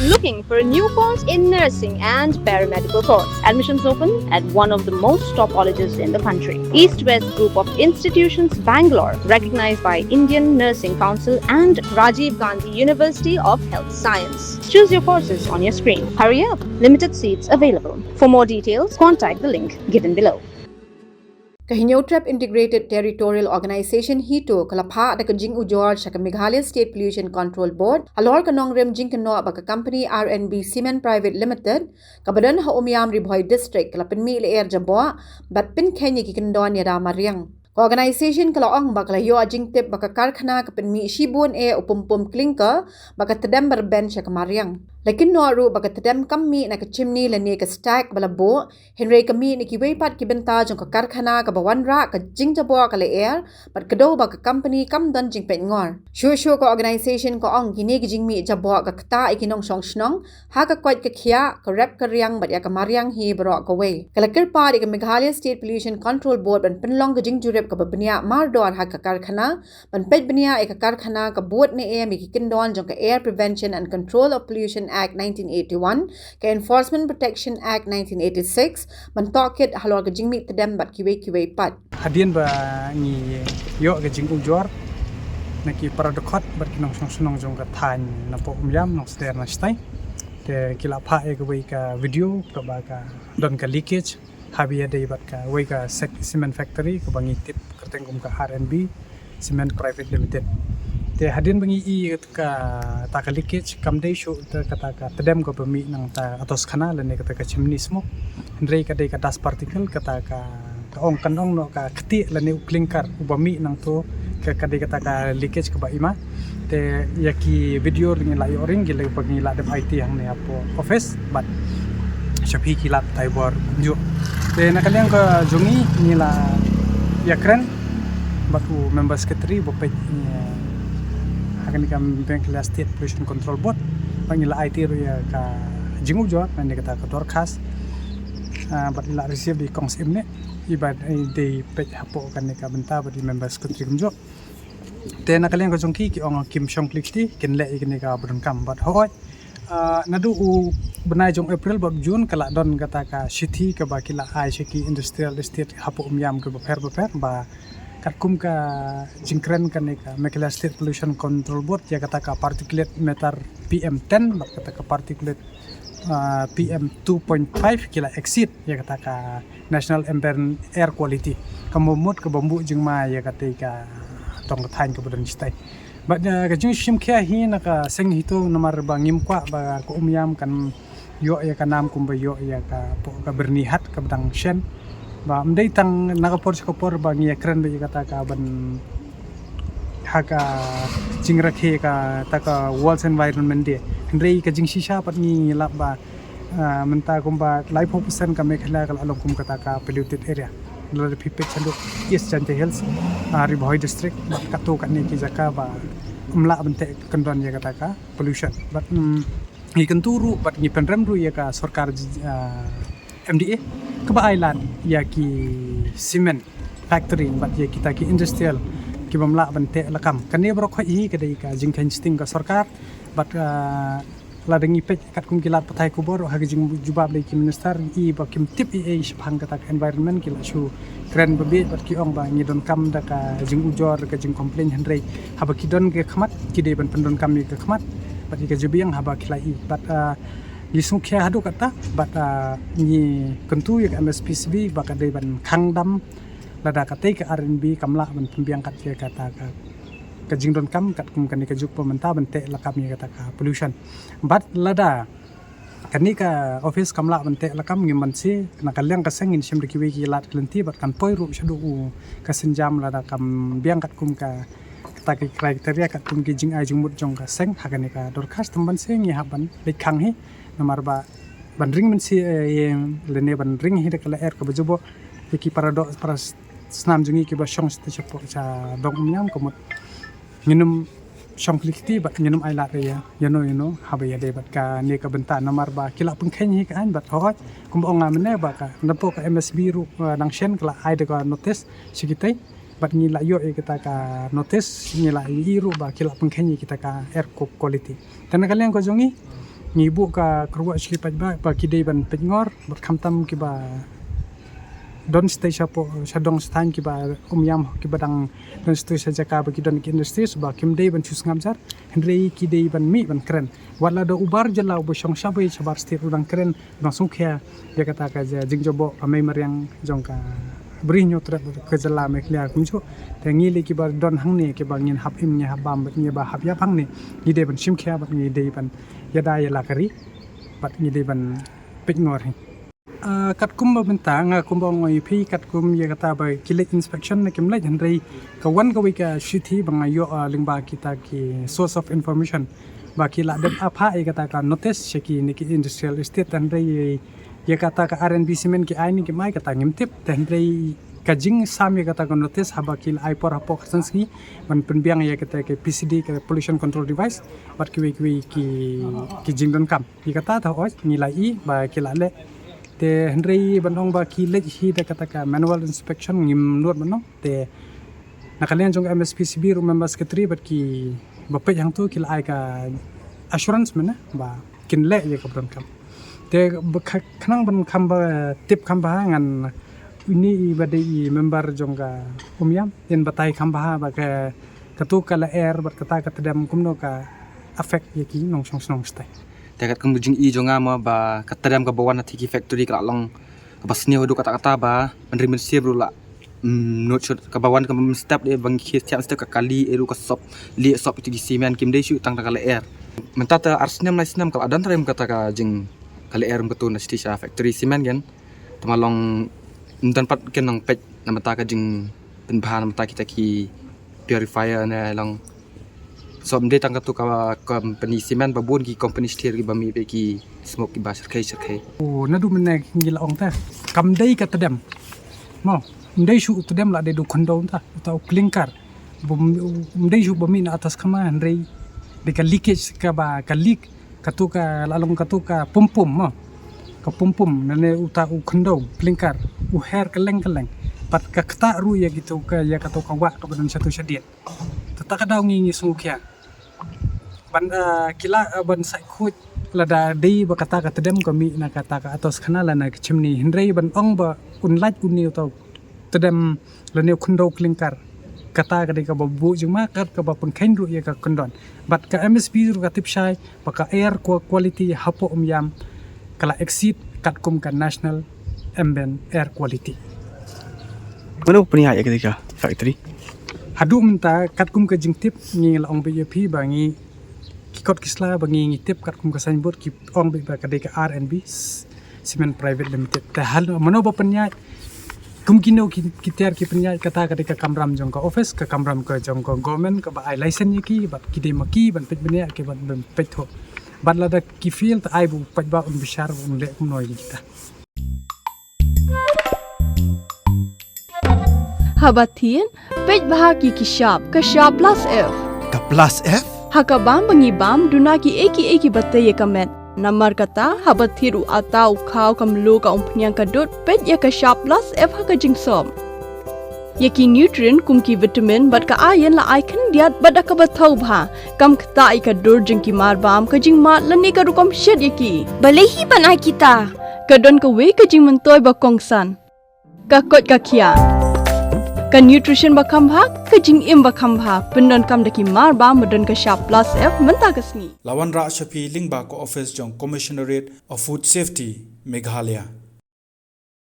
Looking for a new course in nursing and paramedical course? Admissions open at one of the most top colleges in the country. East West Group of Institutions, Bangalore, recognized by Indian Nursing Council and Rajiv Gandhi University of Health Science. Choose your courses on your screen. Hurry up, limited seats available. For more details, contact the link given below. Kahinyo Trap Integrated Territorial Organization hito kalapha da kajing ujor sa Meghalaya State Pollution Control Board alor kanongrem jing kano baka company RNB Cement Private Limited kabadan ha umyam Ribhoy District kalapin mi air jabo bat pin Kenya kikindon ya Mariang Organization kalaong bakalayo ajing tip baka karkhana kapin mi shibun upumpum klinker baka tedam berben sa Mariang Lakin noru baka tedam kami na ka chimney lani ka stack balabo Henry kami ni kiwaypat kibenta jong ka karkhana ka bawanra ka jing jabo ka air but kado baka company kam dan jing pet ngor Shushu ko organization ko ong gini jing mi jabo ka kta ikinong song snong ha ka kwat ka khia ka rep ka riang bat ya ka Mariang hi baro ka way kalakir pa di ka Meghalaya State Pollution Control Board ban penlong ka jing jurep ka babnia mardor ha ka karkhana ban pet bnia ka karkhana ka board ni mi kikindon jong ka Air Prevention and Control of Pollution Act 1981, ka Enforcement Protection Act 1986, mentokit halor ka jingmi tedam bat kiwe pat. Hadin ba ni yo ka jing ujor naki paradokot bat kinong sunong jong ka tan na po umyam nong stair na stay te kila pa ka way ka video ka ba ka don ka leakage habi ada bat ka way ka cement factory ka bangi tip kerteng ka RNB Cement Private Limited te hadin bangi I ka ta ka leakage kam day show ta ka tedam ko pemi nang ta atos kanal ne ka ka chimney smoke ndrei ka day ka dust particle ka ta ka ong kanong no ka kti la ne uklinkar ubami nang to ka day ka ta ka leakage ka ba ima te yaki video ring la yoring gile pag nila dem IT hang ne apo office but shapi kilat taibor jo te nakaliang ka jongi nila yakren batu member secretary bopet akan kam Meghalaya State Pollution Control Board pangila IT ro ya ka jingu jo nani kata ka dorkas but ila receive di kongs imne ibad de pet hapo kan ka benta badi member secretary kumjo te nakaliang ka jongki ki ong kim shong klikti ken le ikni ka berengkam but hoy nadu u benai jong April bab June kala don kata ka city ka bakila ai shiki industrial estate hapo umyam ke beper ba katkum ka jingkren kan ka Meghalaya State Pollution Control Board ya kata ka particulate matter PM10 kata ka particulate PM2.5 kila exit ya kata ka National Ambient Air Quality kamumut ka bambu jingma ya kata ka tong thain ka budan stai but ka jing shim kya hi na ka seng hito namar ba ngim kwa ba ko umyam kan yo ya kanam kumba yo ya ka po ka bernihat ka bedang shen ba mdai tang nakapor sa kapor ba ngiya kran ba kata ka ban haka jingrakhe ka taka walls environment de ndrei ka jing shisha pat ni lab ba menta kumba life option ka Meghalaya kal along kum kata ka polluted area lor pipet chandu yes chante hills Ribhoy District bat kato kan ni ki jaka ba umla bente kandon ya kata ka pollution but ikan turu bat ni penrem ru ya ka sarkar MDA keba island ya ki cement factory bat ya kita ki industrial ki bamla bante lakam kan bro khoi hi kadai ka jingkhan sting ka sarkar bat ladangi pet kat kum kilat patai kubor ha jing jubab le ki minister I ba kim tip I shphang ka tak environment ki la shu kren babe bat ki ong ba ngi don kam da ka jing ujor ka jing complain henrei ha ba ki don ke khmat ki de ban pendon kam ni ke khmat bat ki jubiang ha ba khilai bat Gisung kya hadu kata bat ni kentu ya MSPCB baka day ban kangdam lada katay ka RNB kamla ban pembiang kat ya kata ka jingdon kam kat kum kani ka juk pementa bante lakam ya kata ka pollution bat lada kani ka office kamla bante lakam ngi mansi nakalyang kaseng in shimri kiwi ki lat klenti bat kan poiru shadu ka senjam lada kam biang kat kum ka kata ki kriteria kat kum ki jing ai jingmut jong ka seng hakani ka dorkas temban seng ya haban lekang hi nomor ba bandring mensi lene bandring hi dekala air ka bajubo ki parado para snam jungi ki ba shong sta chapo cha dong nyam komot minum shong klikti bat minum ai la ya yano haba ya de bat ka ne ka benta nomor ba kila pengkhen hi kan bat hot kum onga mene ba ka napo ka MSB ru nang shen kala ai de ka notice sikitai bat ni la yo kita ka notice ni la iru ba kila pengkhen kita ka air quality tan kalian ko jongi ngibu ka kerwa shli pajba ba kidei ban pengor bat khamtam ki ba don stay shapo shadong stan ki ba yam ki badang don stay sajaka ba ki don ki industry ba kim dei ban chus ngamjar henrei ki dei ban mi ban kren wala do ubar jala bo shong shabai chabar stir udang kren langsung kya ya kata ka jingjobo amai maryang jongka brinyo tra ke jala me klia kumcho tengi le ki ba don hangni ki ba ngin hap im nya habam bat nya ba hap ya phangni ni dei ban sim kya bat ni dei ban yada ya lakari bat ni dei ban pengor kat kum ba benta nga kum ba ngoi phi kat kum ye kata ba kilek inspection na kim lai henrei ka wan ka wi ka shithi banga yo lingba kita ki source of information ba ki la dem apha e kata ka notice sheki ni ki industrial estate henrei ye kata ka RNB cement ki ai ni ki mai kata ngimtip henrei ka jing sam ye kata ka notice haba ki ai por hapo khasanski man penbiang ye kata ke PCD ka pollution control device bat ki ki jing don kam ye kata tha oi ni lai ba ki la le te henrei bandong ba ki lej hi da kata ka manual inspection ngim nuat manong te nakalian jong MSPCB room member secretary bat ki bape yang tu ki lai ka assurance mana ba kin le ye ka bron kam te khanang ban kham ba tip kham ba ngan ini badai member jong ka umyam en batai kham ba ba ka katu kala air bat kata katadam kumno ka affect ye ki nong song stai Tekat kembujing i jonga ma ba katadam ka bawan hati ki factory ka long ka basni hodu kata-kata ba menerima sir la not ka bawan ka step de bang ki tiap step ka kali eru ka sop li sop itu di simen kim de shu tang ka air mentata arsenam lai sinam kal adan rem kata ka jing kala air ka tu na stisha factory simen gen tamalong dan pat ken nang pet na mata ka jing penbahan mata kita ki purifier na long so mde tang tu ka company cement babun ki company steer ki bami be ki smoke ki basar kai sarkai o nadu mena ngila ong ta kam dei ka tadam mo ndei shu tadam la de du khondon ta ta klinkar ndei shu bami na atas kama ndrei de ka leakage ka ba ka leak ka tu ka lalong ka tu ka pum mo ka pum nane uta u khondo klinkar u hair kaleng pat ka kata ru ya gitu ka ya ka tu ka wa ka badan satu syadiat tata ka daw ngi sungkya ban kila ban sai khut lada dei ba kata ka tedem kami na kata ka atos khanala na chimni henrei ban ong ba unlaj unni to tedem lane khundo klinkar kata ka de ka babu juma kat ka ba pun khain ru ya ka kondon bat ka MSP ru ka tipshai ba ka air quality hapo yam kala exit kat kum ka national ambient air quality mana punya ya ketika factory hadu menta kat kum ka jingtip ngi la ong BJP bangi kikot kisla bangi ngitip kat kum ka signboard ki ong be ka de ka RNB cement private limited ta hal mano ba penya kum kino ki tiar ki penya kata ka de ka kamram jong ka office ka kamram ka jong ka government ka ba ai license ki ba ki de maki ban pet benya ke ban pet tho ban la da ki field ai bu pet ba un bishar un le kum noi kita Habatin, pej bahagi kashab plus F. Ka plus F? Hakabam bangibam duna ki eki batai ye kamet. Namar kata habathiru atau kau kamlu ka umpnyang kadut pej ye kashab plus F haka jingsom. Yeki nutrient kum ki vitamin bat ka iron la icon diat bat ka bathau bha kam kta I ka dur jing ki marbam ka jing mat lani ka rukom shed yeki. Balehi banai kita. Kadon ka we ka jing mentoy ba kongsan. Ka kot ka kia. Ka nutrition ba khambha ka jing im ba khambha pendon kam daki mar ba modon ka sharp plus F menta kasni Lawan Ra Shapi Lingba ko office jong Commissionerate of Food Safety Meghalaya